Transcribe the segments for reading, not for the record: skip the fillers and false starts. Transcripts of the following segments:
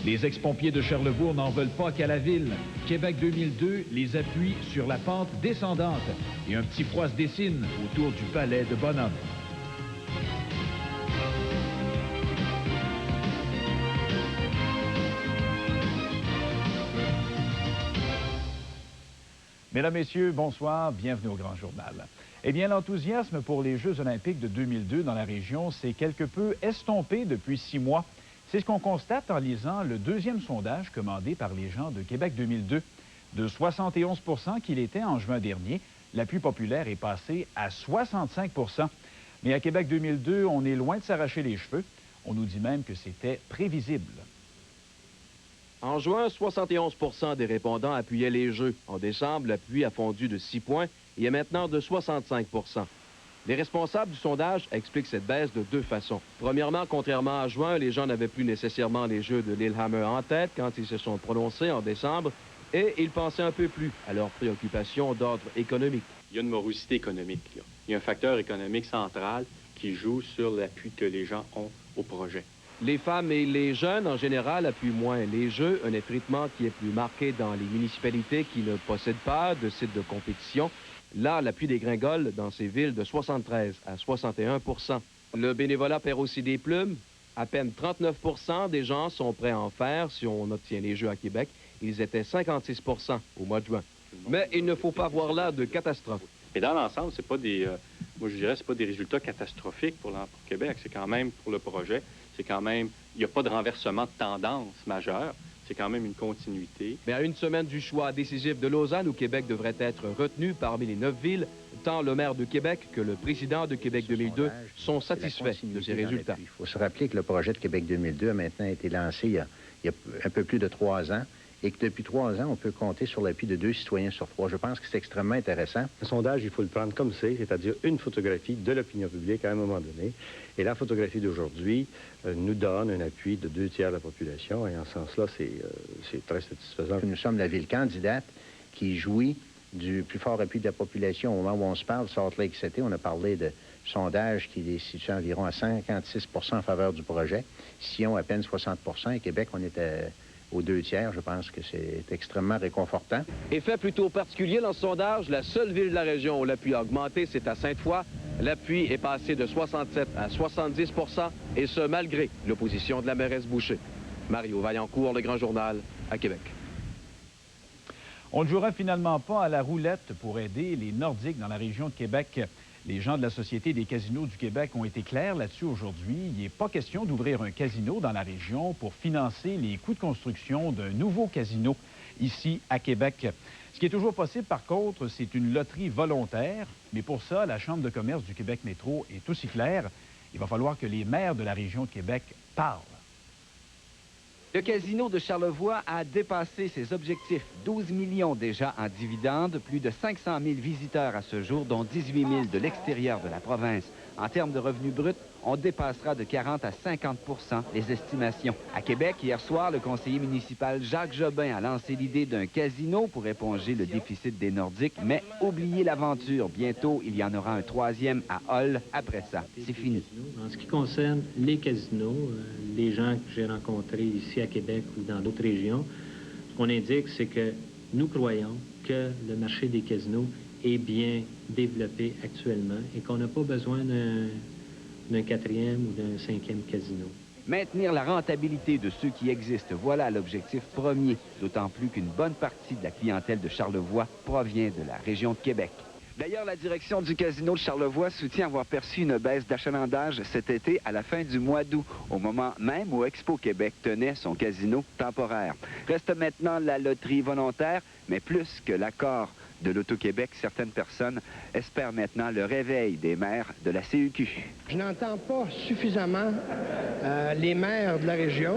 Les ex-pompiers de Charlebourg n'en veulent pas qu'à la ville. Québec 2002 les appuie sur la pente descendante et un petit froid se dessine autour du palais de Bonhomme. Mesdames, Messieurs, bonsoir, bienvenue au Grand Journal. Eh bien, l'enthousiasme pour les Jeux olympiques de 2002 dans la région s'est quelque peu estompé depuis 6 mois. C'est ce qu'on constate en lisant le deuxième sondage commandé par les gens de Québec 2002. De 71 % qu'il était en juin dernier, l'appui populaire est passé à 65 %. Mais à Québec 2002, on est loin de s'arracher les cheveux. On nous dit même que c'était prévisible. En juin, 71 % des répondants appuyaient les Jeux. En décembre, l'appui a fondu de 6 points et est maintenant de 65 %. Les responsables du sondage expliquent cette baisse de 2 façons. Premièrement, contrairement à juin, les gens n'avaient plus nécessairement les Jeux de Lillehammer en tête quand ils se sont prononcés en décembre et ils pensaient un peu plus à leurs préoccupations d'ordre économique. Il y a une morosité économique, là. Il y a un facteur économique central qui joue sur l'appui que les gens ont au projet. Les femmes et les jeunes, en général, appuient moins les Jeux, un effritement qui est plus marqué dans les municipalités qui ne possèdent pas de sites de compétition. Là, l'appui dégringole dans ces villes de 73 à 61 %. Le bénévolat perd aussi des plumes. À peine 39 % des gens sont prêts à en faire si on obtient les Jeux à Québec. Ils étaient 56 % au mois de juin. Mais il ne faut pas voir là de catastrophe. Mais dans l'ensemble, c'est pas des, moi je dirais, c'est pas des résultats catastrophiques pour Québec. C'est quand même, pour le projet, c'est quand même, il n'y a pas de renversement de tendance majeure. C'est quand même une continuité. Mais à une semaine du choix décisif de Lausanne, où Québec devrait être retenu parmi les 9 villes, tant le maire de Québec que le président de Québec 2002 sont satisfaits de ces résultats. Il faut se rappeler que le projet de Québec 2002 a maintenant été lancé il y a un peu plus de 3 ans et que depuis 3 ans, on peut compter sur l'appui de 2 citoyens sur 3. Je pense que c'est extrêmement intéressant. Un sondage, il faut le prendre comme c'est-à-dire une photographie de l'opinion publique à un moment donné. Et la photographie d'aujourd'hui nous donne un appui de 2 tiers de la population. Et en ce sens-là, c'est très satisfaisant. Nous sommes la ville candidate qui jouit du plus fort appui de la population au moment où on se parle. Salt Lake City, on a parlé de sondage qui est situé environ à 56 % en faveur du projet. Sion, à peine 60 % et Québec, on était aux 2 tiers. Je pense que c'est extrêmement réconfortant. Effet plutôt particulier dans ce sondage, la seule ville de la région où l'appui a augmenté, c'est à Sainte-Foy. L'appui est passé de 67 à 70 % et ce, malgré l'opposition de la mairesse Boucher. Mario Vaillancourt, Le Grand Journal, à Québec. On ne jouera finalement pas à la roulette pour aider les Nordiques dans la région de Québec. Les gens de la Société des casinos du Québec ont été clairs là-dessus aujourd'hui. Il n'est pas question d'ouvrir un casino dans la région pour financer les coûts de construction d'un nouveau casino ici à Québec. Ce qui est toujours possible, par contre, c'est une loterie volontaire. Mais pour ça, la Chambre de commerce du Québec Métro est aussi claire. Il va falloir que les maires de la région de Québec parlent. Le casino de Charlevoix a dépassé ses objectifs. 12 millions déjà en dividendes, plus de 500 000 visiteurs à ce jour, dont 18 000 de l'extérieur de la province. En termes de revenus bruts, on dépassera de 40 à 50 % les estimations. À Québec, hier soir, le conseiller municipal Jacques Jobin a lancé l'idée d'un casino pour éponger le déficit des Nordiques, mais oubliez l'aventure. Bientôt, il y en aura un 3e à Hull. Après ça, c'est fini. En ce qui concerne les casinos, les gens que j'ai rencontrés ici à Québec ou dans d'autres régions, ce qu'on indique, c'est que nous croyons que le marché des casinos est bien développé actuellement et qu'on n'a pas besoin d'un 4e ou d'un 5e casino. Maintenir la rentabilité de ceux qui existent, voilà l'objectif premier, d'autant plus qu'une bonne partie de la clientèle de Charlevoix provient de la région de Québec. D'ailleurs, la direction du casino de Charlevoix soutient avoir perçu une baisse d'achalandage cet été à la fin du mois d'août, au moment même où Expo Québec tenait son casino temporaire. Reste maintenant la loterie volontaire, mais plus que l'accord de l'Auto-Québec, certaines personnes espèrent maintenant le réveil des maires de la CUQ. Je n'entends pas suffisamment les maires de la région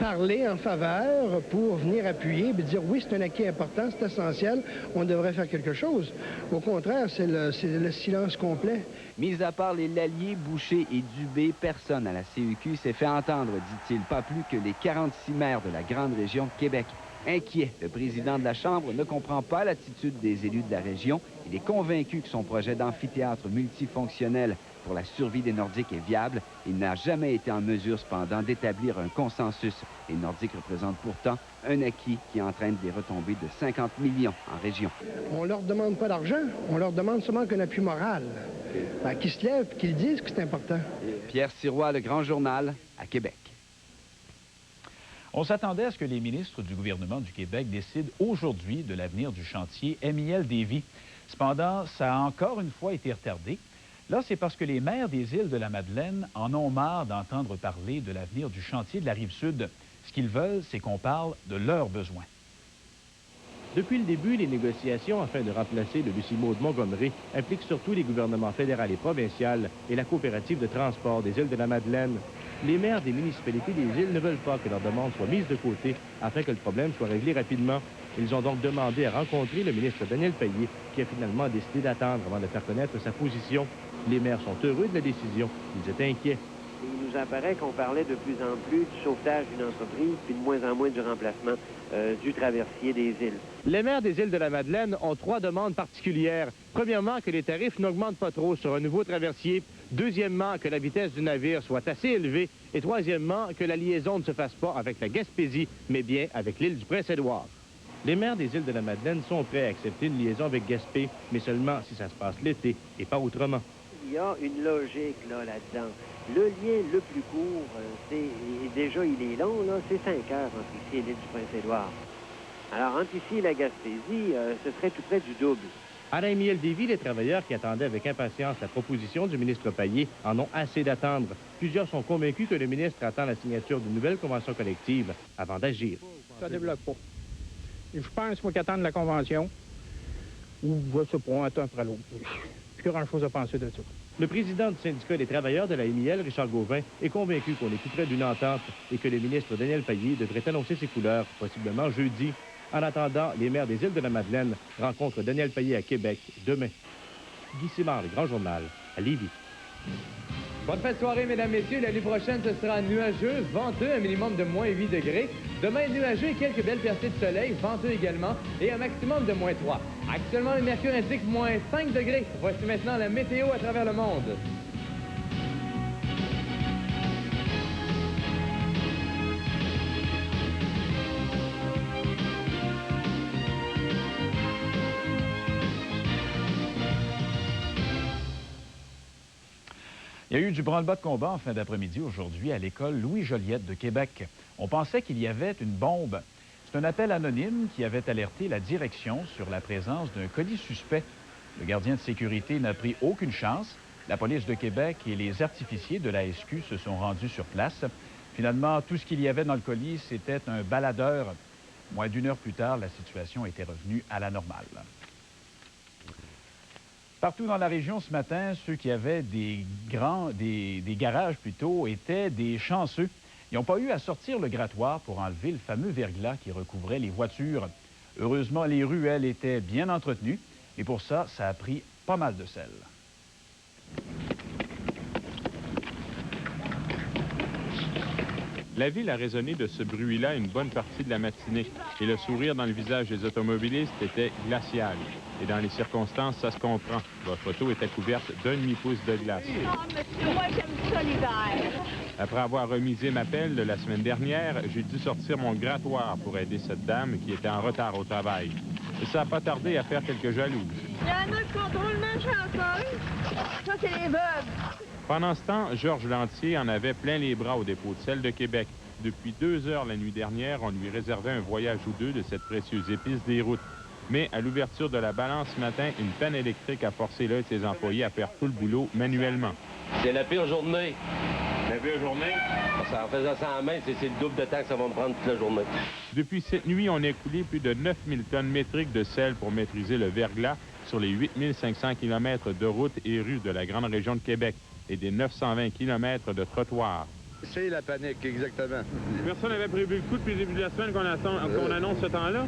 parler en faveur pour venir appuyer et dire oui, c'est un acquis important, c'est essentiel, on devrait faire quelque chose. Au contraire, c'est le silence complet. Mis à part les Lallier, Boucher et Dubé, personne à la CUQ s'est fait entendre, dit-il, pas plus que les 46 maires de la grande région de Québec. Inquiet, le président de la Chambre ne comprend pas l'attitude des élus de la région. Il est convaincu que son projet d'amphithéâtre multifonctionnel pour la survie des Nordiques est viable. Il n'a jamais été en mesure, cependant, d'établir un consensus. Les Nordiques représentent pourtant un acquis qui entraîne des retombées de 50 millions en région. On leur demande pas d'argent, on leur demande seulement qu'un appui moral. Qu'ils se lèvent, qu'ils disent que c'est important. Pierre Sirois, Le Grand Journal, à Québec. On s'attendait à ce que les ministres du gouvernement du Québec décident aujourd'hui de l'avenir du chantier MIL-Lévis. Cependant, ça a encore une fois été retardé. Là, c'est parce que les maires des îles de la Madeleine en ont marre d'entendre parler de l'avenir du chantier de la Rive-Sud. Ce qu'ils veulent, c'est qu'on parle de leurs besoins. Depuis le début, les négociations afin de remplacer le Lucimo de Montgomery impliquent surtout les gouvernements fédéral et provincial et la coopérative de transport des îles de la Madeleine. Les maires des municipalités des îles ne veulent pas que leurs demandes soient mises de côté afin que le problème soit réglé rapidement. Ils ont donc demandé à rencontrer le ministre Daniel Payé, qui a finalement décidé d'attendre avant de faire connaître sa position. Les maires sont heureux de la décision. Ils étaient inquiets. Il nous apparaît qu'on parlait de plus en plus du sauvetage d'une entreprise, puis de moins en moins du remplacement du traversier des îles. Les maires des îles de la Madeleine ont 3 demandes particulières. Premièrement, que les tarifs n'augmentent pas trop sur un nouveau traversier. Deuxièmement, que la vitesse du navire soit assez élevée. Et troisièmement, que la liaison ne se fasse pas avec la Gaspésie, mais bien avec l'île du Prince-Édouard. Les maires des îles de la Madeleine sont prêts à accepter une liaison avec Gaspé, mais seulement si ça se passe l'été et pas autrement. Il y a une logique là-dedans. Le lien le plus court, déjà il est long, c'est 5 heures entre ici et l'île du Prince-Édouard. Alors entre ici et la Gaspésie, ce serait tout près du double. À la MIL-Lévis, les travailleurs qui attendaient avec impatience la proposition du ministre Payé en ont assez d'attendre. Plusieurs sont convaincus que le ministre attend la signature d'une nouvelle convention collective avant d'agir. Ça ne débloque pas. Je pense qu'il faut qu'attendre la convention ou je sais pas, un temps après l'autre. Plus grand-chose à penser de ça. Le président du syndicat des travailleurs de la MIL, Richard Gauvin, est convaincu qu'on est tout près d'une entente et que le ministre Daniel Payé devrait annoncer ses couleurs, possiblement jeudi. En attendant, les maires des îles de la Madeleine rencontrent Daniel Payé à Québec demain. Guy Simard, Le Grand Journal, à Lévis. Bonne fin de soirée, mesdames, messieurs. La nuit prochaine, ce sera nuageux, venteux, un minimum de moins 8 degrés. Demain, nuageux et quelques belles percées de soleil, venteux également, et un maximum de moins 3. Actuellement, le mercure indique moins 5 degrés. Voici maintenant la météo à travers le monde. Il y a eu du branle-bas de combat en fin d'après-midi aujourd'hui à l'école Louis-Joliette de Québec. On pensait qu'il y avait une bombe. C'est un appel anonyme qui avait alerté la direction sur la présence d'un colis suspect. Le gardien de sécurité n'a pris aucune chance. La police de Québec et les artificiers de la SQ se sont rendus sur place. Finalement, tout ce qu'il y avait dans le colis, c'était un baladeur. Moins d'1 heure plus tard, la situation était revenue à la normale. Partout dans la région ce matin, ceux qui avaient des garages plutôt, étaient des chanceux. Ils n'ont pas eu à sortir le grattoir pour enlever le fameux verglas qui recouvrait les voitures. Heureusement, les rues, elles, étaient bien entretenues. Et pour ça, ça a pris pas mal de sel. La ville a résonné de ce bruit-là une bonne partie de la matinée et le sourire dans le visage des automobilistes était glacial. Et dans les circonstances, ça se comprend. Votre auto était couverte d'un demi-pouce de glace. Oh, monsieur, moi, j'aime ça l'hiver. Après avoir remisé ma pelle de la semaine dernière, j'ai dû sortir mon grattoir pour aider cette dame qui était en retard au travail. Et ça n'a pas tardé à faire quelques jalouses. Il y en a qui sont drôlement chanceux. Ça, c'est les veuves. Pendant ce temps, Georges Lantier en avait plein les bras au dépôt de sel de Québec. Depuis 2 heures la nuit dernière, on lui réservait un voyage ou deux de cette précieuse épice des routes. Mais à l'ouverture de la balance ce matin, une panne électrique a forcé l'un de ses employés à faire tout le boulot manuellement. C'est la pire journée. La pire journée? En faisant ça en main, c'est le double de temps que ça va me prendre toute la journée. Depuis cette nuit, on a écoulé plus de 9000 tonnes métriques de sel pour maîtriser le verglas sur les 8500 km de routes et rues de la grande région de Québec et des 920 km de trottoirs. C'est la panique, exactement. Personne n'avait prévu le coup depuis le début de la semaine qu'on annonce ce temps-là?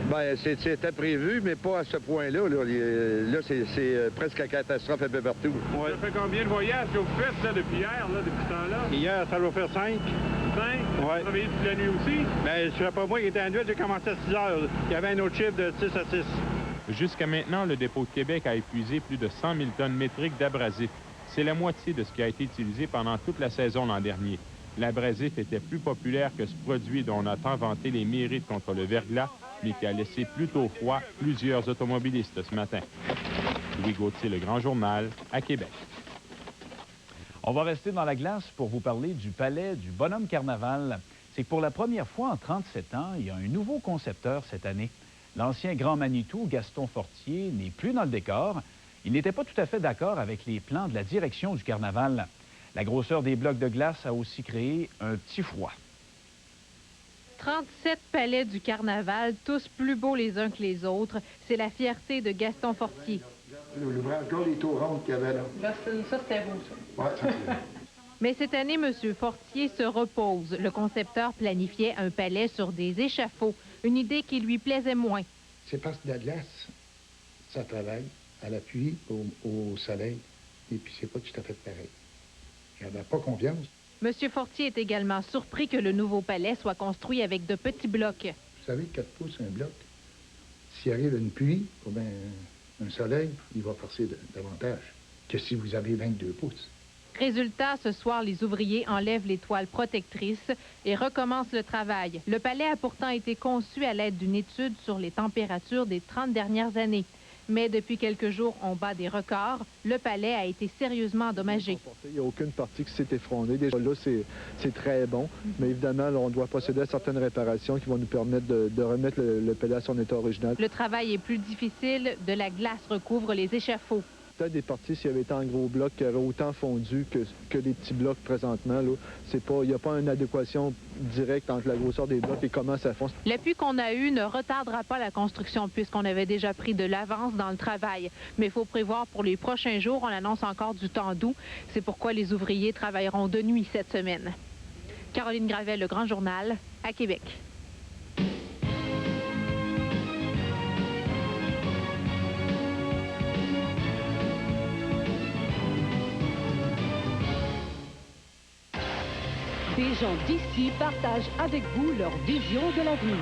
Bien, c'était prévu, mais pas à ce point-là. Là, c'est presque la catastrophe un peu partout. Ouais. Ça fait combien de voyages que vous faites, ça, depuis hier, là, depuis ce temps-là? Hier, ça doit faire 5. 5? Vous travaillez toute la nuit aussi? Bien, je ne pas moi qui était à nuit, j'ai commencé à 6 heures. Il y avait un autre chiffre de 6 à 6. Jusqu'à maintenant, le dépôt de Québec a épuisé plus de 100 000 tonnes métriques d'abrasifs. C'est la moitié de ce qui a été utilisé pendant toute la saison l'an dernier. L'abrasif était plus populaire que ce produit dont on a tant vanté les mérites contre le verglas, mais qui a laissé plutôt froid plusieurs automobilistes ce matin. Louis Gauthier, Le Grand Journal, à Québec. On va rester dans la glace pour vous parler du palais du Bonhomme Carnaval. C'est que pour la première fois en 37 ans, il y a un nouveau concepteur cette année. L'ancien grand Manitou, Gaston Fortier, n'est plus dans le décor. Il n'était pas tout à fait d'accord avec les plans de la direction du Carnaval. La grosseur des blocs de glace a aussi créé un petit froid. 37 palais du Carnaval, tous plus beaux les uns que les autres. C'est la fierté de Gaston Fortier. L'ouvrage, regarde les tours rondes qu'il y avait là. Ça, c'était beau, ça. Ouais, ça c'est... Mais cette année, M. Fortier se repose. Le concepteur planifiait un palais sur des échafauds, une idée qui lui plaisait moins. C'est parce que la glace, ça travaille à la pluie, au soleil, et puis c'est pas tout à fait pareil. J'avais pas confiance. M. Fortier est également surpris que le nouveau palais soit construit avec de petits blocs. Vous savez, 4 pouces, un bloc, s'il arrive une pluie ou bien un soleil, il va forcer davantage que si vous avez 22 pouces. Résultat, ce soir, les ouvriers enlèvent les toiles protectrices et recommencent le travail. Le palais a pourtant été conçu à l'aide d'une étude sur les températures des 30 dernières années. Mais depuis quelques jours, on bat des records. Le palais a été sérieusement endommagé. Il n'y a aucune partie qui s'est effondrée. Déjà là, c'est très bon. Mais évidemment, là, on doit procéder à certaines réparations qui vont nous permettre de remettre le palais à son état original. Le travail est plus difficile. De la glace recouvre les échafauds. Peut-être des parties, s'il y avait été en gros bloc, qui auraient autant fondu que les petits blocs présentement. Il n'y a pas une adéquation directe entre la grosseur des blocs et comment ça fonce. L'appui qu'on a eu ne retardera pas la construction puisqu'on avait déjà pris de l'avance dans le travail. Mais il faut prévoir pour les prochains jours, on annonce encore du temps doux. C'est pourquoi les ouvriers travailleront de nuit cette semaine. Caroline Gravel, Le Grand Journal, à Québec. Des gens d'ici partagent avec vous leur vision de l'avenir.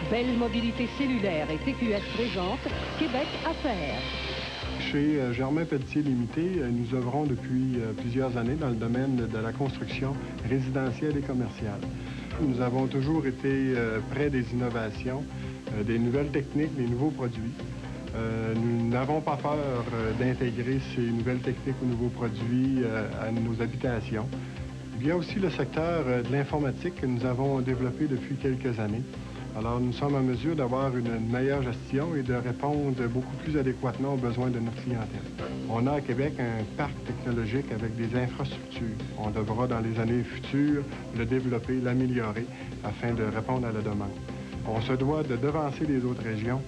Belle mobilité cellulaire et TQS présente Québec Affaires. Chez Germain Pelletier Limité, nous œuvrons depuis plusieurs années dans le domaine de la construction résidentielle et commerciale. Nous avons toujours été près des innovations, des nouvelles techniques, des nouveaux produits. Nous n'avons pas peur d'intégrer ces nouvelles techniques ou nouveaux produits à nos habitations. Il y a aussi le secteur de l'informatique que nous avons développé depuis quelques années. Alors, nous sommes en mesure d'avoir une meilleure gestion et de répondre beaucoup plus adéquatement aux besoins de notre clientèle. On a à Québec un parc technologique avec des infrastructures. On devra, dans les années futures, le développer, l'améliorer afin de répondre à la demande. On se doit de devancer les autres régions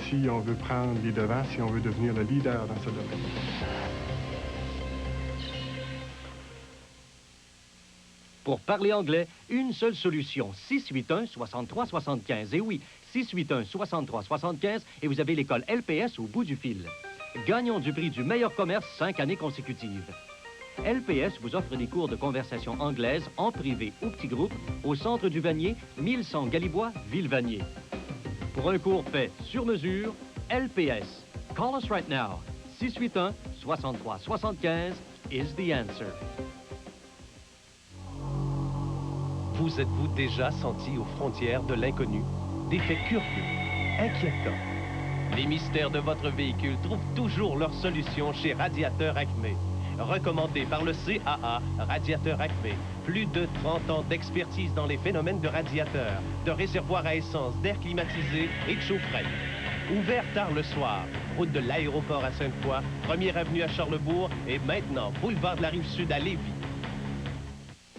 si on veut prendre les devants, si on veut devenir le leader dans ce domaine. Pour parler anglais, une seule solution, 681-6375. Et oui, 681-6375 et vous avez l'école LPS au bout du fil. Gagnons du prix du meilleur commerce 5 années consécutives. LPS vous offre des cours de conversation anglaise en privé ou petit groupe au centre du Vanier, 1100 Galibois, Ville-Vanier. Pour un cours fait sur mesure, LPS. Call us right now. 681-6375 is the answer. Vous êtes-vous déjà senti aux frontières de l'inconnu? Des faits curieux, inquiétants. Les mystères de votre véhicule trouvent toujours leur solution chez Radiateur Acme. Recommandé par le CAA, Radiateur Acme. Plus de 30 ans d'expertise dans les phénomènes de radiateurs, de réservoirs à essence, d'air climatisé et de chaufferette. Ouvert tard le soir, route de l'aéroport à Sainte-Foy, 1er avenue à Charlebourg et maintenant boulevard de la Rive-Sud à Lévis.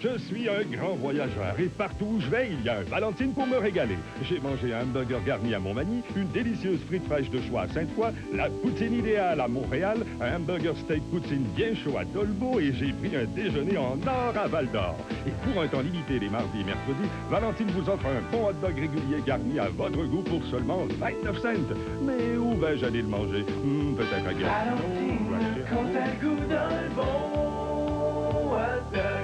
Je suis un grand voyageur et partout où je vais, il y a un Valentine pour me régaler. J'ai mangé un hamburger garni à Montmagny, une délicieuse frite fraîche de choix à Sainte-Foy, la poutine idéale à Montréal, un hamburger steak poutine bien chaud à Dolbeau et j'ai pris un déjeuner en or à Val-d'Or. Et pour un temps limité les mardis et mercredis, Valentine vous offre un bon hot dog régulier garni à votre goût pour seulement 29 cents. Mais où vais-je aller le manger? Peut-être à Gatineau. Valentine, quand t'as le goût d'un bon hot dog.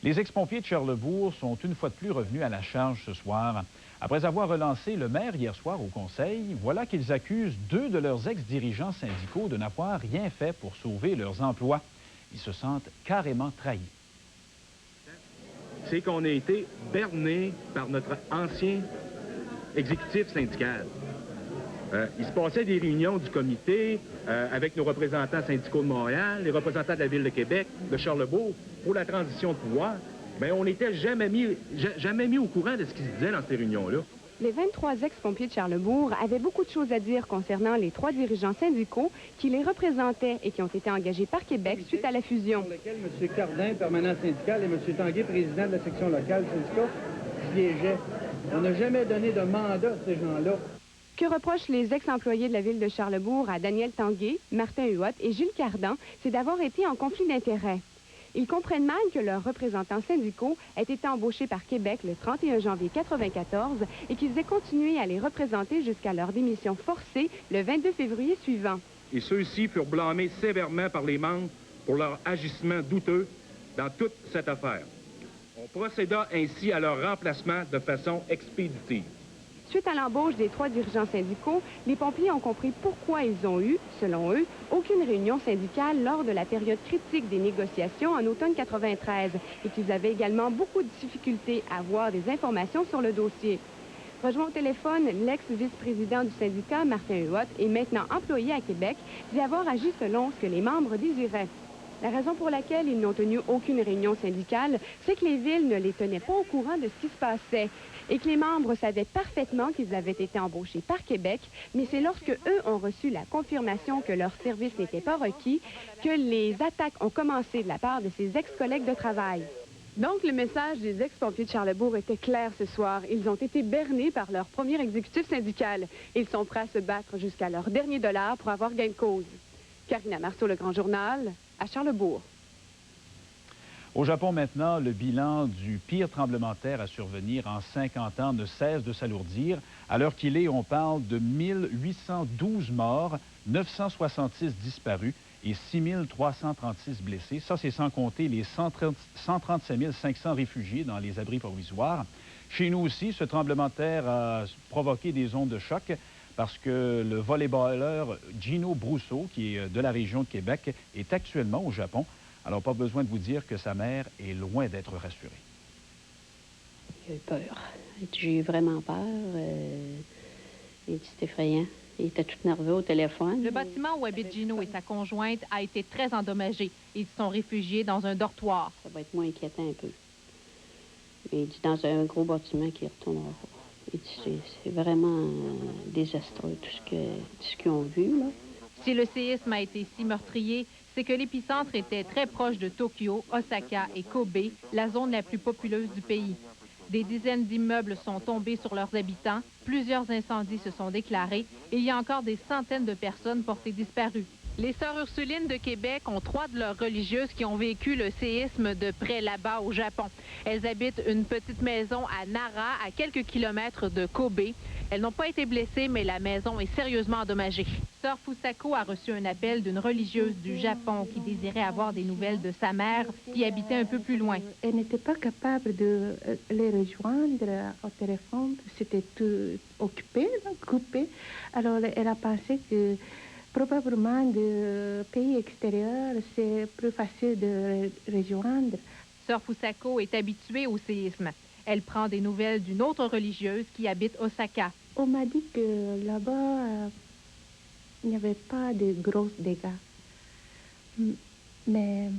Les ex-pompiers de Charlesbourg sont une fois de plus revenus à la charge ce soir. Après avoir relancé le maire hier soir au conseil, voilà qu'ils accusent 2 de leurs ex-dirigeants syndicaux de n'avoir rien fait pour sauver leurs emplois. Ils se sentent carrément trahis. C'est qu'on a été berné par notre ancien exécutif syndical. Il se passait des réunions du comité avec nos représentants syndicaux de Montréal, les représentants de la Ville de Québec, de Charlesbourg, pour la transition de pouvoir. Bien, on n'était jamais mis au courant de ce qui se disait dans ces réunions-là. Les 23 ex-pompiers de Charlesbourg avaient beaucoup de choses à dire concernant les 3 dirigeants syndicaux qui les représentaient et qui ont été engagés par Québec suite à la fusion. Sur lequel M. Cardin, permanent syndical, et M. Tanguay, président de la section locale syndicat, siégeaient. On n'a jamais donné de mandat à ces gens-là. Que reprochent les ex-employés de la Ville de Charlesbourg à Daniel Tanguay, Martin Huot et Gilles Cardan, c'est d'avoir été en conflit d'intérêts. Ils comprennent mal que leurs représentants syndicaux aient été embauchés par Québec le 31 janvier 1994 et qu'ils aient continué à les représenter jusqu'à leur démission forcée le 22 février suivant. Et ceux-ci furent blâmés sévèrement par les membres pour leur agissement douteux dans toute cette affaire. On procéda ainsi à leur remplacement de façon expéditive. Suite à l'embauche des 3 dirigeants syndicaux, les pompiers ont compris pourquoi ils ont eu, selon eux, aucune réunion syndicale lors de la période critique des négociations en automne 1993 et qu'ils avaient également beaucoup de difficultés à avoir des informations sur le dossier. Rejoint au téléphone l'ex-vice-président du syndicat, Martin Huot, et maintenant employé à Québec, dit avoir agi selon ce que les membres désiraient. La raison pour laquelle ils n'ont tenu aucune réunion syndicale, c'est que les villes ne les tenaient pas au courant de ce qui se passait et que les membres savaient parfaitement qu'ils avaient été embauchés par Québec, mais c'est lorsque eux ont reçu la confirmation que leur service n'était pas requis que les attaques ont commencé de la part de ses ex-collègues de travail. Donc, le message des ex-pompiers de Charlesbourg était clair ce soir. Ils ont été bernés par leur premier exécutif syndical. Ils sont prêts à se battre jusqu'à leur dernier dollar pour avoir gain de cause. Karina Marceau, Le Grand Journal, à Charlesbourg. Au Japon maintenant, le bilan du pire tremblement de terre à survenir en 50 ans ne cesse de s'alourdir. À l'heure qu'il est, on parle de 1812 morts, 966 disparus et 6336 blessés. Ça, c'est sans compter les 137 500 réfugiés dans les abris provisoires. Chez nous aussi, ce tremblement de terre a provoqué des ondes de choc parce que le volleyballeur Gino Brousseau, qui est de la région de Québec, est actuellement au Japon. Alors, pas besoin de vous dire que sa mère est loin d'être rassurée. Il a eu peur. J'ai eu vraiment peur. C'est effrayant. Il était tout nerveux au téléphone. Le bâtiment où habitent Gino et sa conjointe a été très endommagé. Ils sont réfugiés dans un dortoir. Ça va être moins inquiétant un peu. Il dit dans un gros bâtiment qui retournera pas. C'est vraiment désastreux tout ce qu'ils ont vu, là. Si le séisme a été si meurtrier, c'est que l'épicentre était très proche de Tokyo, Osaka et Kobe, la zone la plus populeuse du pays. Des dizaines d'immeubles sont tombés sur leurs habitants, plusieurs incendies se sont déclarés et il y a encore des centaines de personnes portées disparues. Les Sœurs Ursulines de Québec ont 3 de leurs religieuses qui ont vécu le séisme de près là-bas au Japon. Elles habitent une petite maison à Nara, à quelques kilomètres de Kobe. Elles n'ont pas été blessées, mais la maison est sérieusement endommagée. Sœur Fusako a reçu un appel d'une religieuse du Japon qui désirait avoir des nouvelles de sa mère qui habitait un peu plus loin. Elle n'était pas capable de les rejoindre au téléphone. C'était tout occupé, coupé. Alors, elle a pensé que probablement de pays extérieurs, c'est plus facile de rejoindre. Sœur Fusako est habituée au séisme. Elle prend des nouvelles d'une autre religieuse qui habite Osaka. On m'a dit que là-bas, il n'y avait pas de gros dégâts. Mais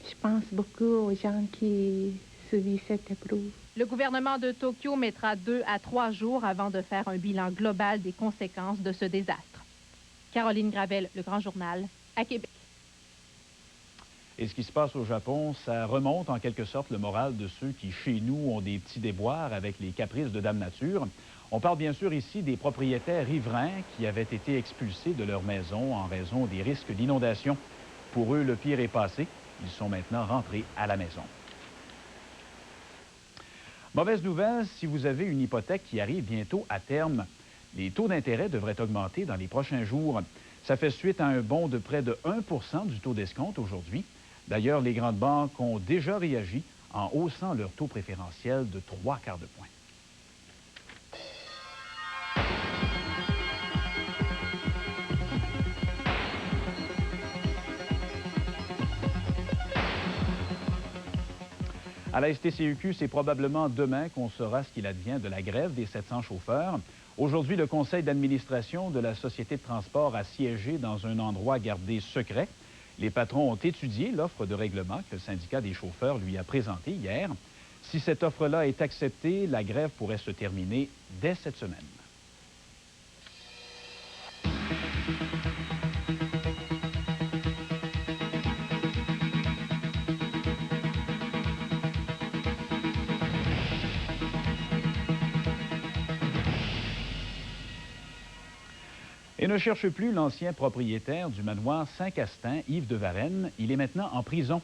je pense beaucoup aux gens qui subissent cette épreuve. Le gouvernement de Tokyo mettra 2 à 3 jours avant de faire un bilan global des conséquences de ce désastre. Caroline Gravel, Le Grand Journal, à Québec. Et ce qui se passe au Japon, ça remonte en quelque sorte le moral de ceux qui, chez nous, ont des petits déboires avec les caprices de Dame Nature. On parle bien sûr ici des propriétaires riverains qui avaient été expulsés de leur maison en raison des risques d'inondation. Pour eux, le pire est passé. Ils sont maintenant rentrés à la maison. Mauvaise nouvelle, si vous avez une hypothèque qui arrive bientôt à terme, les taux d'intérêt devraient augmenter dans les prochains jours. Ça fait suite à un bond de près de 1 % du taux d'escompte aujourd'hui. D'ailleurs, les grandes banques ont déjà réagi en haussant leur taux préférentiel de 3/4 de point. À la STCEQ, c'est probablement demain qu'on saura ce qu'il advient de la grève des 700 chauffeurs. Aujourd'hui, le conseil d'administration de la Société de transport a siégé dans un endroit gardé secret. Les patrons ont étudié l'offre de règlement que le syndicat des chauffeurs lui a présentée hier. Si cette offre-là est acceptée, la grève pourrait se terminer dès cette semaine. Et ne cherche plus l'ancien propriétaire du manoir Saint-Castin, Yves de Varenne. Il est maintenant en prison.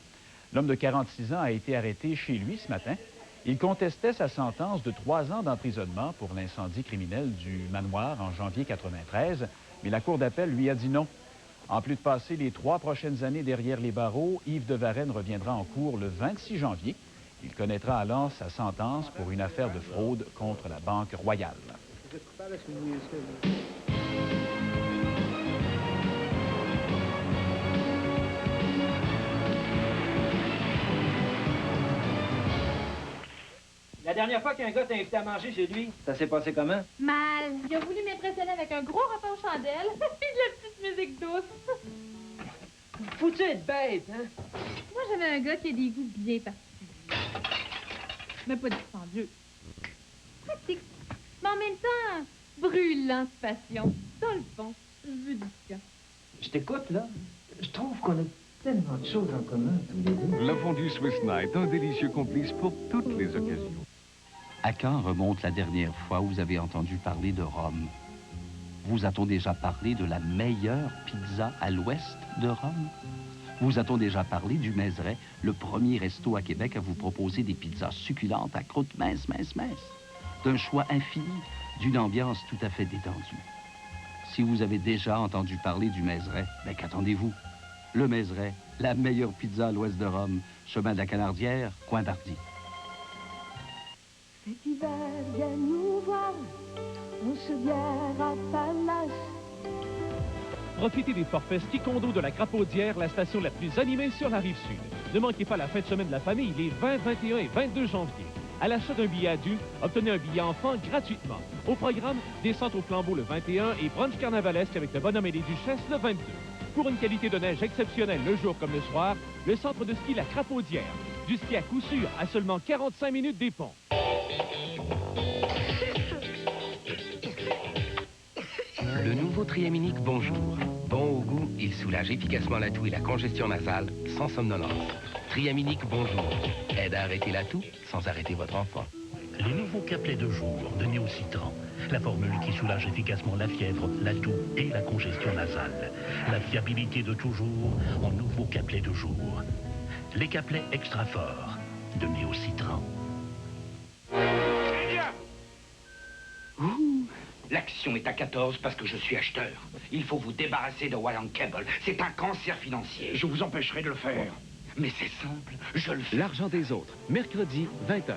L'homme de 46 ans a été arrêté chez lui ce matin. Il contestait sa sentence de 3 ans d'emprisonnement pour l'incendie criminel du manoir en janvier 1993, mais la Cour d'appel lui a dit non. En plus de passer les 3 prochaines années derrière les barreaux, Yves de Varenne reviendra en cour le 26 janvier. Il connaîtra alors sa sentence pour une affaire de fraude contre la Banque Royale. La dernière fois qu'un gars t'a invité à manger chez lui, ça s'est passé comment? Mal. Il a voulu m'impressionner avec un gros repas aux chandelles et de la petite musique douce. Faut-tu être bête, hein? Moi, j'avais un gars qui a des goûts bien particuliers. Mais pas dispendieux. Pratique. Mais en même temps, brûlant de passion. Dans le fond, je veux du cas. Je t'écoute, là. Je trouve qu'on a tellement de choses en commun, tous les deux. La fondue Swiss Night, un délicieux complice pour toutes les occasions. À quand remonte la dernière fois où vous avez entendu parler de Rome? Vous a-t-on déjà parlé de la meilleure pizza à l'ouest de Rome? Vous a-t-on déjà parlé du Mézeray, le premier resto à Québec à vous proposer des pizzas succulentes à croûte mince, d'un choix infini, d'une ambiance tout à fait détendue? Si vous avez déjà entendu parler du Mézeray, ben qu'attendez-vous? Le Mézeray, la meilleure pizza à l'ouest de Rome, chemin de la Canardière, coin Bardi. Cet hiver, viens nous voir, on se viendra Palace. Profitez des forfaits ski condo de la Crapaudière, la station la plus animée sur la Rive-Sud. Ne manquez pas la fin de semaine de la famille, les 20, 21 et 22 janvier. À l'achat d'un billet adulte, obtenez un billet enfant gratuitement. Au programme, descente au flambeau le 21 et brunch carnavalesque avec le bonhomme et les duchesses le 22. Pour une qualité de neige exceptionnelle le jour comme le soir, le centre de ski La Crapaudière. Du ski à coup sûr à seulement 45 minutes des ponts. Le nouveau Triaminique Bonjour. Bon au goût, il soulage efficacement la toux et la congestion nasale sans somnolence. Triaminique Bonjour aide à arrêter la toux sans arrêter votre enfant. Les nouveaux Caplet de jour de Néocitran. La formule qui soulage efficacement la fièvre, la toux et la congestion nasale. La fiabilité de toujours en nouveau Caplet de jour. Les Caplets extra forts de Néocitran. L'action est à 14 parce que je suis acheteur. Il faut vous débarrasser de Wayland Cable. C'est un cancer financier. Je vous empêcherai de le faire. Mais c'est simple, je le fais. L'argent des autres, mercredi, 20h.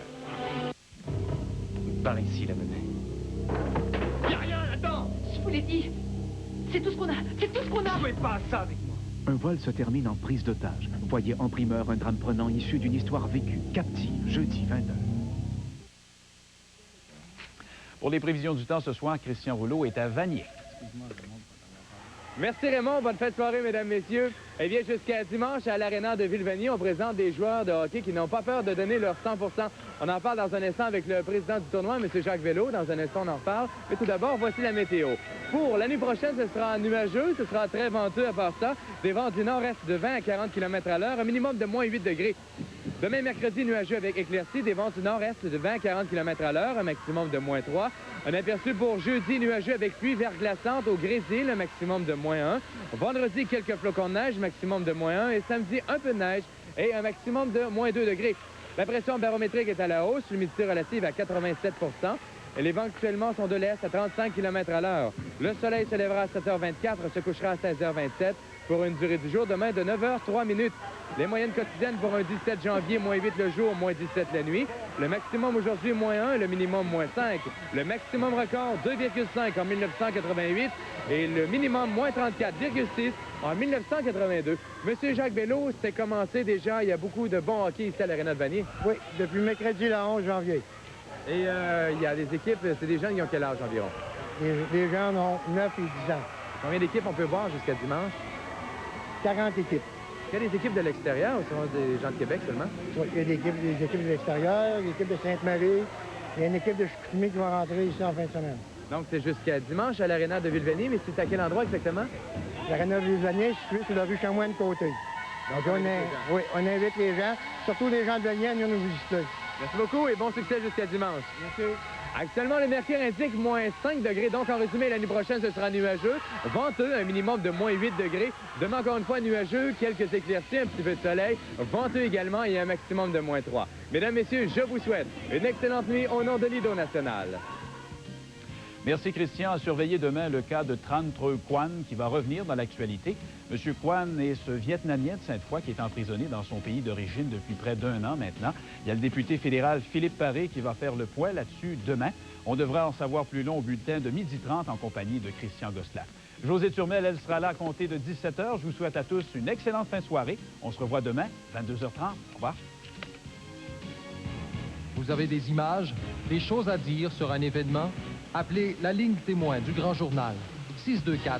Par ici, la monnaie. Y'a rien là-dedans! Je vous l'ai dit. C'est tout ce qu'on a. C'est tout ce qu'on a. Jouez pas à ça avec moi. Un vol se termine en prise d'otage. Voyez en primeur un drame prenant issu d'une histoire vécue. Captive, jeudi, 20h. Pour les prévisions du temps ce soir, Christian Rouleau est à Vanier. Merci Raymond, bonne fête de soirée mesdames, messieurs. Eh bien, jusqu'à dimanche à l'Arena de Ville-Vanier, on présente des joueurs de hockey qui n'ont pas peur de donner leur 100 %. On en parle dans un instant avec le président du tournoi, M. Jacques Vélo. Dans un instant, on en reparle. Mais tout d'abord, voici la météo. Pour la nuit prochaine, ce sera nuageux, ce sera très venteux à part ça. Des vents du nord-est de 20 à 40 km à l'heure, un minimum de moins 8 degrés. Demain, mercredi, nuageux avec éclaircies, des vents du nord-est de 20 à 40 km à l'heure, un maximum de moins 3. Un aperçu pour jeudi, nuageux avec pluie verglaçante au Grésil, un maximum de moins 1. Vendredi, quelques flocons de neige, maximum de moins 1. Et samedi, un peu de neige et un maximum de moins 2 degrés. La pression barométrique est à la hausse, l'humidité relative à 87 %. Les vents actuellement sont de l'est à 35 km à l'heure. Le soleil se lèvera à 7h24, se couchera à 16h27 pour une durée du jour demain de 9h03. Les moyennes quotidiennes pour un 17 janvier, moins 8 le jour, moins 17 la nuit. Le maximum aujourd'hui, moins 1, le minimum, moins 5. Le maximum record, 2,5 en 1988 et le minimum, moins 34,6 en 1982. Monsieur Jacques Bello, c'est commencé déjà, il y a beaucoup de bons hockey ici à l'Aréna de Vanier. Oui, depuis mercredi le 11 janvier. Et il y a des équipes, c'est des jeunes qui ont quel âge environ? Les jeunes ont 9 et 10 ans. Combien d'équipes on peut voir jusqu'à dimanche? 40 équipes. Est-ce qu'il y a des équipes de l'extérieur ou ce sont des gens de Québec seulement? Oui, il y a des équipes de l'extérieur, des équipes de Sainte-Marie. Il y a une équipe de Chicoutimi qui va rentrer ici en fin de semaine. Donc c'est jusqu'à dimanche à l'Aréna de Ville-Vanier, mais c'est à quel endroit exactement? L'Aréna de Ville-Vanier est située sur la rue Chamoine-Côté. Donc on invite les gens, surtout les gens de Vanier, à venir nous visiter. Merci beaucoup et bon succès jusqu'à dimanche. Merci. Actuellement, le mercure indique moins 5 degrés. Donc, en résumé, l'année prochaine, ce sera nuageux. Venteux, un minimum de moins 8 degrés. Demain, encore une fois, nuageux, quelques éclaircies, un petit peu de soleil. Venteux également et un maximum de moins 3. Mesdames, Messieurs, je vous souhaite une excellente nuit au nom de l'Ido National. Merci, Christian. À surveiller demain le cas de Tran Treu Quan qui va revenir dans l'actualité. M. Quan est ce Vietnamien de Sainte-Foy qui est emprisonné dans son pays d'origine depuis près d'1 an maintenant. Il y a le député fédéral Philippe Paré qui va faire le point là-dessus demain. On devra en savoir plus long au bulletin de 12h30 en compagnie de Christian Gosselin. Josée Turmel, elle sera là à compter de 17h. Je vous souhaite à tous une excellente fin de soirée. On se revoit demain, 22h30. Au revoir. Vous avez des images, des choses à dire sur un événement? Appelez la ligne témoin du Grand Journal, 624